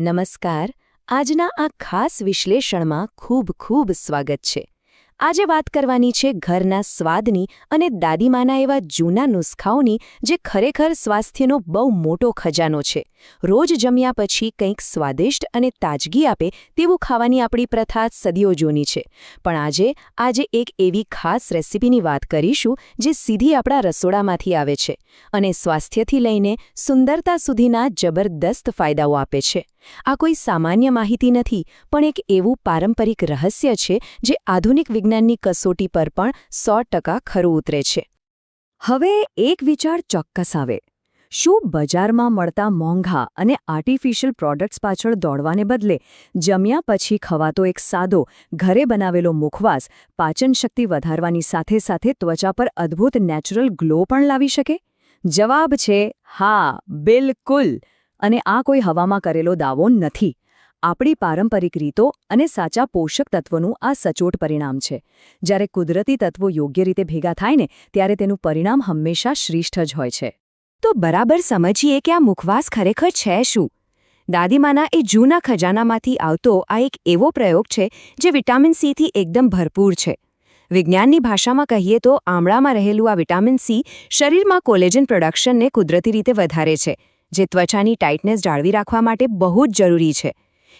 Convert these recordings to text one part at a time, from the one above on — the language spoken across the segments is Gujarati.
નમસ્કાર. આજના આ ખાસ વિશ્લેષણમાં ખૂબ સ્વાગત છે. આજે વાત કરવાની છે ઘરના સ્વાદની અને દાદીમાના એવા જૂના નુસ્ખાઓની જે ખરેખર સ્વાસ્થ્યનો બહુ મોટો ખજાનો છે. રોજ જમ્યા પછી કંઈક સ્વાદિષ્ટ અને તાજગી આપે તેવું ખાવાની આપણી પ્રથા સદીઓ જૂની છે. પણ આજે એક એવી ખાસ રેસીપીની વાત કરીશું જે સીધી આપણા રસોડામાંથી આવે છે અને સ્વાસ્થ્યથી લઈને સુંદરતા સુધીના જબરદસ્ત ફાયદાઓ આપે છે. આ કોઈ સામાન્ય માહિતી નથી, પણ એક એવું પારંપરિક રહસ્ય છે જે આધુનિક વિજ્ઞાનની કસોટી પર પણ 100% ખરું ઉતરે છે. હવે એક વિચાર ચોક્કસ આવે, શું બજારમાં મળતા મોંઘા અને આર્ટિફિશિયલ પ્રોડક્ટ્સ પાછળ દોડવાને બદલે જમ્યા પછી ખવાતો એક સાદો, ઘરે બનાવેલો મુખવાસ પાચન શક્તિ વધારવાની સાથે ત્વચા પર અદ્ભુત નેચરલ ગ્લો પણ લાવી શકે? જવાબ છે હા, બિલકુલ. અને આ કોઈ હવામાં કરેલો દાવો નથી. આપણી પારંપરિક રીતો અને સાચા પોષક તત્વોનું આ સચોટ પરિણામ છે. જ્યારે કુદરતી તત્વો યોગ્ય રીતે ભેગા થાય ને ત્યારે તેનું પરિણામ હંમેશા શ્રેષ્ઠ જ હોય છે. તો બરાબર સમજીએ કે આ મુખવાસ ખરેખર છે શું? દાદીમાના એ જૂના ખજાનામાંથી આવતો આ એક એવો પ્રયોગ છે જે વિટામિન સીથી એકદમ ભરપૂર છે. વિજ્ઞાનની ભાષામાં કહીએ તો આમળામાં રહેલું આ વિટામિન સી શરીરમાં કોલેજન પ્રોડક્શનને કુદરતી રીતે વધારે છે, જે ત્વચાની ટાઇટનેસ જાળવી રાખવા માટે બહુ જ જરૂરી છે.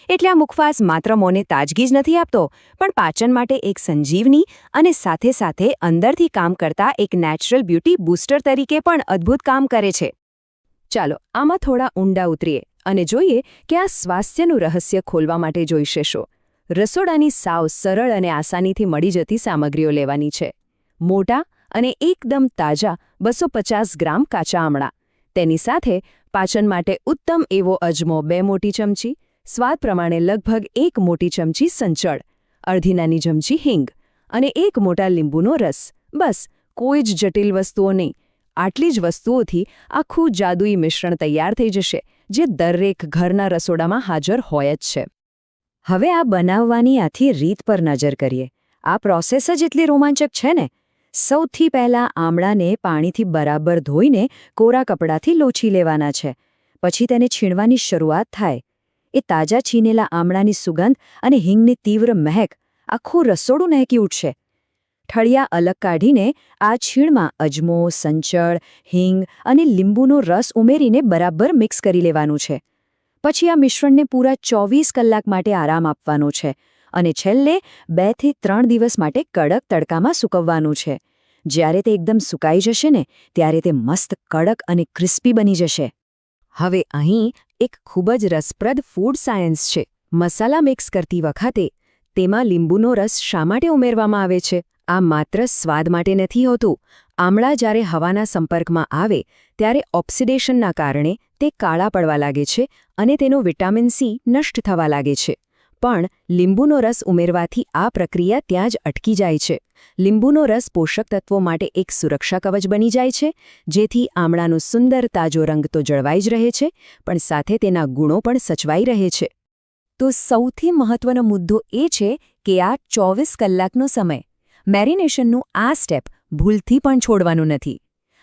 એટલે આ મુખવાસ માત્ર મોંને તાજગી જ નથી આપતો, પણ પાચન માટે એક સંજીવની અને સાથે અંદરથી કામ કરતા એક નેચરલ બ્યુટી બૂસ્ટર તરીકે પણ અદ્ભુત કામ કરે છે. ચાલો આમાં થોડા ઊંડા ઉતરીએ અને જોઈએ કે આ સ્વાસ્થ્યનું રહસ્ય ખોલવા માટે જોઈશે શું. રસોડાની સાવ સરળ અને આસાનીથી મળી જતી સામગ્રીઓ લેવાની છે. મોટા અને એકદમ તાજા 250 ગ્રામ કાચા આમળા. તેની સાથે પાચન માટે ઉત્તમ એવો અજમો 2 મોટી ચમચી, સ્વાદ પ્રમાણે લગભગ 1 મોટી ચમચી સંચળ, અડધી નાની ચમચી હિંગ અને 1 મોટા લીંબુનો રસ. બસ, કોઈ જ જટિલ વસ્તુઓ નહીં. આટલી જ વસ્તુઓથી આખું જાદુઈ મિશ્રણ તૈયાર થઈ જશે, જે દરેક ઘરના રસોડામાં હાજર હોય જ છે. હવે આ બનાવવાની આખી રીત પર નજર કરીએ. આ પ્રોસેસ જ એટલી રોમાંચક છે ને. સૌથી પહેલાં આમળાને પાણીથી બરાબર ધોઈને કોરા કપડાથી લોછી લેવાના છે. પછી તેને છીણવાની શરૂઆત થાય. એ તાજા છીનેલા આમળાની સુગંધ અને હિંગની તીવ્ર મહેક આખું રસોડું મહેકી ઉઠશે. ઠળિયા અલગ કાઢીને આ છીણમાં અજમો, સંચળ, હિંગ અને લીંબુનો રસ ઉમેરીને બરાબર મિક્સ કરી લેવાનું છે. પછી આ મિશ્રણને પૂરા 24 કલાક માટે આરામ આપવાનો છે અને છેલ્લે 2 થી 3 દિવસ માટે કડક તડકામાં સૂકવવાનું છે. જ્યારે તે એકદમ સુકાઈ જશે ને ત્યારે તે મસ્ત કડક અને ક્રિસ્પી બની જશે. હવે અહીં એક ખૂબ જ રસપ્રદ ફૂડ સાયન્સ છે. મસાલા મિક્સ કરતી વખતે તેમાં લીંબુનો રસ શા માટે ઉમેરવામાં આવે છે? આ માત્ર સ્વાદ માટે નથી હોતું. આમળા જ્યારે હવાના સંપર્કમાં આવે ત્યારે ઓક્સિડેશનના કારણે તે કાળા પડવા લાગે છે અને તેનો વિટામિન સી નષ્ટ થવા લાગે છે. પણ લીંબુનો રસ ઉમેરવાથી આ પ્રક્રિયા ત્યાં જ અટકી જાય છે. લીંબુનો રસ પોષક તત્વો માટે એક સુરક્ષા કવચ બની જાય છે, જેથી આમળાનો સુંદર તાજો રંગ તો જળવાઈ જ રહે છે, પણ સાથે તેના ગુણો પણ સચવાઈ રહે છે. તો સૌથી મહત્વનો મુદ્દો એ છે કે આ 24 કલાકનો સમય, મેરિનેશનનું આ સ્ટેપ ભૂલથી પણ છોડવાનું નથી.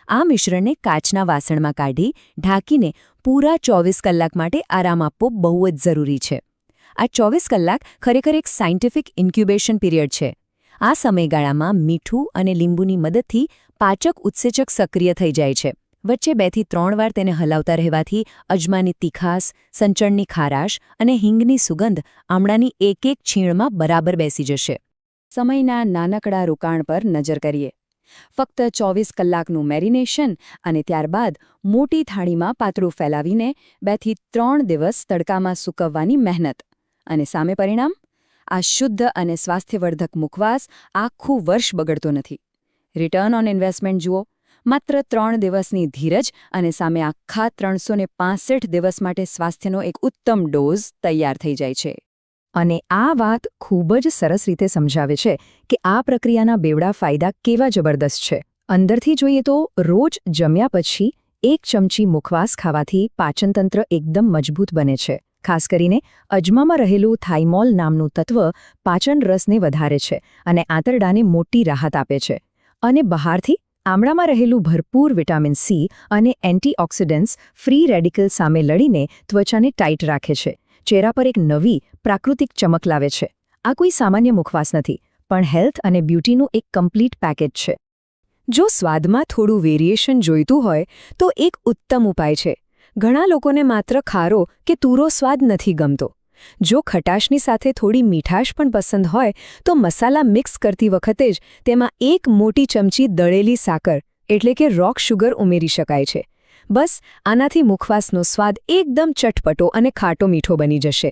આ મિશ્રણને કાચના વાસણમાં કાઢી ઢાંકીને પૂરા 24 કલાક માટે આરામ આપવો બહુ જ જરૂરી છે. આ 24 કલાક ખરેખર એક સાયન્ટિફિક ઇન્ક્યુબેશન પીરિયડ છે. આ સમયગાળામાં મીઠું અને લીંબુની મદદથી પાચક ઉત્સેચક સક્રિય થઈ જાય છે. વચ્ચે 2 થી 3 વાર તેને હલાવતા રહેવાથી અજમાની તીખાસ, સંચળની ખારાશ અને હિંગની સુગંધ આમળાની એક છીણમાં બરાબર બેસી જશે. સમયના નાનકડા રોકાણ પર નજર કરીએ. ફક્ત 24 કલાકનું મેરિનેશન અને ત્યારબાદ મોટી થાળીમાં પાતળું ફેલાવીને 2 થી 3 દિવસ તડકામાં સૂકવવાની મહેનત. અને સામે પરિણામ? આ શુદ્ધ અને સ્વાસ્થ્યવર્ધક મુખવાસ આખું વર્ષ બગડતો નથી. રિટર્ન ઓન ઇન્વેસ્ટમેન્ટ જુઓ. માત્ર 3 દિવસની ધીરજ અને સામે આખા 365 દિવસ માટે સ્વાસ્થ્યનો એક ઉત્તમ ડોઝ તૈયાર થઈ જાય છે. અને આ વાત ખૂબ જ સરસ રીતે સમજાવે છે કે આ પ્રક્રિયાના બેવડા ફાયદા કેવા જબરદસ્ત છે. અંદરથી જોઈએ તો રોજ જમ્યા પછી 1 ચમચી મુખવાસ ખાવાથી પાચનતંત્ર એકદમ મજબૂત બને છે. ખાસ કરીને અજમામાં રહેલું થાઇમોલ નામનું તત્વ પાચન રસને વધારે છે અને આંતરડાને મોટી રાહત આપે છે. અને બહારથી આમળામાં રહેલું ભરપૂર વિટામિન સી અને એન્ટીઓક્સિડન્ટ્સ ફ્રી રેડિકલ સામે લડીને ત્વચાને ટાઇટ રાખે છે, ચહેરા પર એક નવી પ્રાકૃતિક ચમક લાવે છે. આ કોઈ સામાન્ય મુખવાસ નથી, પણ હેલ્થ અને બ્યુટીનું એક કમ્પ્લીટ પેકેજ છે. જો સ્વાદમાં થોડું વેરિએશન જોઈતું હોય તો એક ઉત્તમ ઉપાય છે. ઘણા લોકોને માત્ર ખારો કે તુરો સ્વાદ નથી ગમતો. જો ખટાશની સાથે થોડી મીઠાશ પણ પસંદ હોય તો મસાલા મિક્સ કરતી વખતે જ તેમાં એક મોટી ચમચી દળેલી સાકર એટલે કે રોક શુગર ઉમેરી શકાય છે. બસ આનાથી મુખવાસનો સ્વાદ એકદમ ચટપટો અને ખાટો મીઠો બની જશે.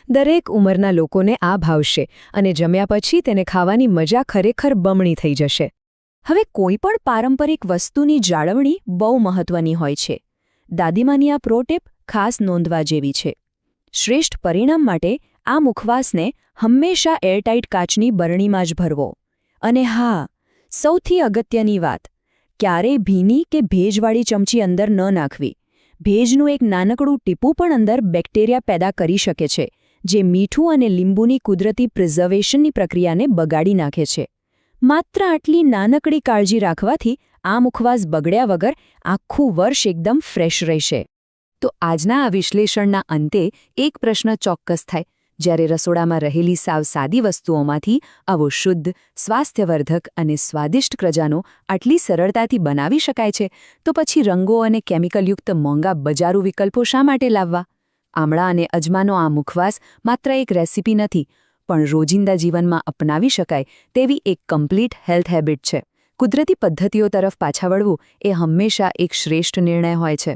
દરેક ઉંમરના લોકોને આ ભાવશે અને જમ્યા પછી તેને ખાવાની મજા ખરેખર બમણી થઈ જશે. હવે કોઈ પણ પારંપરિક વસ્તુની જાળવણી બહુ મહત્વની હોય છે. દાદીમાની આ પ્રો ટીપ ખાસ નોંધવા જેવી છે. શ્રેષ્ઠ પરિણામ માટે આ મુખવાસને હંમેશા એરટાઇટ કાચની બરણીમાં જ ભરવો. અને હા, સૌથી અગત્યની વાત, ક્યારેય ભીની કે ભેજવાળી ચમચી અંદર ન નાખવી. ભેજનું એક નાનકડું ટીપું પણ અંદર બેક્ટેરિયા પેદા કરી શકે છે, જે મીઠું અને લીંબુની કુદરતી પ્રિઝર્વેશનની પ્રક્રિયાને બગાડી નાખે છે. માત્ર આટલી નાનકડી કાળજી રાખવાથી આ મુખવાસ બગડ્યા વગર આખું વર્ષ એકદમ ફ્રેશ રહેશે. તો આજના આ વિશ્લેષણના અંતે એક પ્રશ્ન ચોક્કસ થાય. જ્યારે રસોડામાં રહેલી સાવ સાદી વસ્તુઓમાંથી આવો શુદ્ધ, સ્વાસ્થ્યવર્ધક અને સ્વાદિષ્ટ ખજાનો આટલી સરળતાથી બનાવી શકાય છે, તો પછી રંગો અને કેમિકલયુક્ત મોંઘા બજારૂ વિકલ્પો શા માટે લાવવા? આમળા અને અજમાનો આ મુખવાસ માત્ર એક રેસીપી નથી, પણ રોજિંદા જીવનમાં અપનાવી શકાય તેવી એક કમ્પ્લીટ હેલ્થ હેબિટ છે. કુદરતી પદ્ધતિઓ તરફ પાછા વળવું એ હંમેશા એક શ્રેષ્ઠ નિર્ણય હોય છે.